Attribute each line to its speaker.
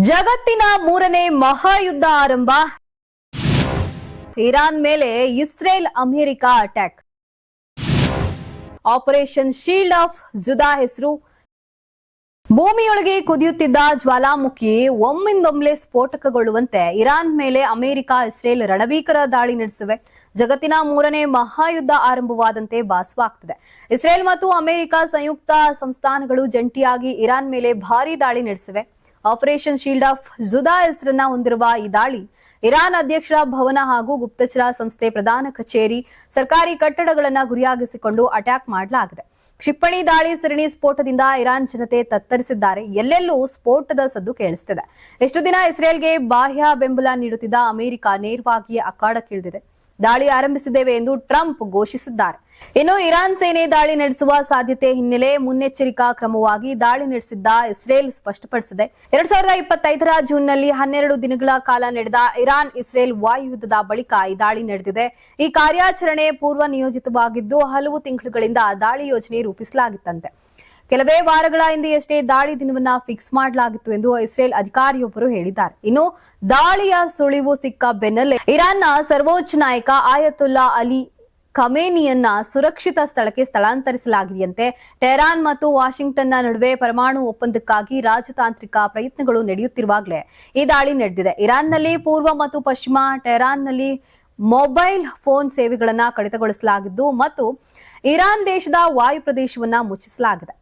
Speaker 1: ಜಗತ್ತಿನ ಮೂರನೇ ಮಹಾಯುದ್ಧ ಆರಂಭ. ಇರಾನ್ ಮೇಲೆ Israel America attack. Operation shield of Judah ಹೆಸರು. ಭೂಮಿಯೊಳಗೆ ಕುದಿಯುತ್ತಿದ್ದ ಜ್ವಾಲಾಮುಖಿ ಒಮ್ಮಿಂದೊಮ್ಮೆಲೆ ಸ್ಫೋಟಕಗೊಳ್ಳುವಂತೆ ಇರಾನ್ ಮೇಲೆ ಅಮೆರಿಕ ಇಸ್ರೇಲ್ ರಣಭೀಕರ ದಾಳಿ ನಡೆಸಿವೆ. ಜಗತ್ತಿನ ಮೂರನೇ ಮಹಾಯುದ್ಧ ಆರಂಭವಾದಂತೆ ಭಾಸವಾಗ್ತಿದೆ. ಇಸ್ರೇಲ್ ಮತ್ತು ಅಮೆರಿಕ ಸಂಯುಕ್ತ ಸಂಸ್ಥಾನಗಳು ಜಂಟಿಯಾಗಿ ಇರಾನ್ ಮೇಲೆ ಭಾರೀ ದಾಳಿ ನಡೆಸಿವೆ. ಆಪರೇಷನ್ ಶೀಲ್ಡ್ ಆಫ್ ಜುದಾ ಹೆಸರನ್ನ ಹೊಂದಿರುವ ಈ ದಾಳಿ ಇರಾನ್ ಅಧ್ಯಕ್ಷರ ಭವನ ಹಾಗೂ ಗುಪ್ತಚರ ಸಂಸ್ಥೆ ಪ್ರಧಾನ ಕಚೇರಿ, ಸರ್ಕಾರಿ ಕಟ್ಟಡಗಳನ್ನ ಗುರಿಯಾಗಿಸಿಕೊಂಡು ಅಟ್ಯಾಕ್ ಮಾಡಲಾಗಿದೆ. ಕ್ಷಿಪಣಿ ದಾಳಿ ಸರಣಿ ಸ್ಫೋಟದಿಂದ ಇರಾನ್ ಜನತೆ ತತ್ತರಿಸಿದ್ದಾರೆ. ಎಲ್ಲೆಲ್ಲೂ ಸ್ಫೋಟದ ಸದ್ದು ಕೇಳಿಸುತ್ತಿದೆ. ಎಷ್ಟು ದಿನ ಇಸ್ರೇಲ್ಗೆ ಬಾಹ್ಯ ಬೆಂಬಲ ನೀಡುತ್ತಿದ್ದ ಅಮೆರಿಕ ನೇರವಾಗಿ ಅಖಾಡಕ್ಕಿಳಿದಿದೆ. ದಾಳಿ ಆರಂಭಿಸಿದ್ದೇವೆ ಎಂದು ಟ್ರಂಪ್ ಘೋಷಿಸಿದ್ದಾರೆ. ಇನ್ನು ಇರಾನ್ ಸೇನೆ ದಾಳಿ ನಡೆಸುವ ಸಾಧ್ಯತೆ ಹಿನ್ನೆಲೆ ಮುನ್ನೆಚ್ಚರಿಕಾ ಕ್ರಮವಾಗಿ ದಾಳಿ ನಡೆಸಿದ್ದ ಇಸ್ರೇಲ್ ಸ್ಪಷ್ಟಪಡಿಸಿದೆ. 2025ರ ಜೂನ್ನಲ್ಲಿ 12 ದಿನಗಳ ಕಾಲ ನಡೆದ ಇರಾನ್ ಇಸ್ರೇಲ್ ವಾಯುಯುದ್ಧದ ಬಳಿಕ ಈ ದಾಳಿ ನಡೆದಿದೆ. ಈ ಕಾರ್ಯಾಚರಣೆ ಪೂರ್ವ ನಿಯೋಜಿತವಾಗಿದ್ದು ಹಲವು ತಿಂಗಳುಗಳಿಂದ ದಾಳಿ ಯೋಜನೆ ರೂಪಿಸಲಾಗಿತ್ತಂತೆ. ಕೆಲವೇ ವಾರಗಳ ಹಿಂದೆಯಷ್ಟೇ ದಾಳಿ ದಿನವನ್ನ ಫಿಕ್ಸ್ ಮಾಡಲಾಗಿತ್ತು ಎಂದು ಇಸ್ರೇಲ್ ಅಧಿಕಾರಿಯೊಬ್ಬರು ಹೇಳಿದ್ದಾರೆ. ಇನ್ನು ದಾಳಿಯ ಸುಳಿವು ಸಿಕ್ಕ ಬೆನ್ನಲ್ಲೇ ಇರಾನ್ನ ಸರ್ವೋಚ್ಚ ನಾಯಕ ಆಯತುಲ್ಲಾ ಅಲಿ ಖಮೇನಿಯನ್ನ ಸುರಕ್ಷಿತ ಸ್ಥಳಕ್ಕೆ ಸ್ಥಳಾಂತರಿಸಲಾಗಿದೆಯಂತೆ. ಟೆಹರಾನ್ ಮತ್ತು ವಾಷಿಂಗ್ಟನ್ನ ನಡುವೆ ಪರಮಾಣು ಒಪ್ಪಂದಕ್ಕಾಗಿ ರಾಜತಾಂತ್ರಿಕ ಪ್ರಯತ್ನಗಳು ನಡೆಯುತ್ತಿರುವಾಗಲೇ ಈ ದಾಳಿ ನಡೆದಿದೆ. ಇರಾನ್ನಲ್ಲಿ ಪೂರ್ವ ಮತ್ತು ಪಶ್ಚಿಮ ಟೆಹರಾನ್ನಲ್ಲಿ ಮೊಬೈಲ್ ಫೋನ್ ಸೇವೆಗಳನ್ನ ಕಡಿತಗೊಳಿಸಲಾಗಿದ್ದು ಮತ್ತು ಇರಾನ್ ದೇಶದ ವಾಯು ಪ್ರದೇಶವನ್ನ ಮುಚ್ಚಿಸಲಾಗಿದೆ.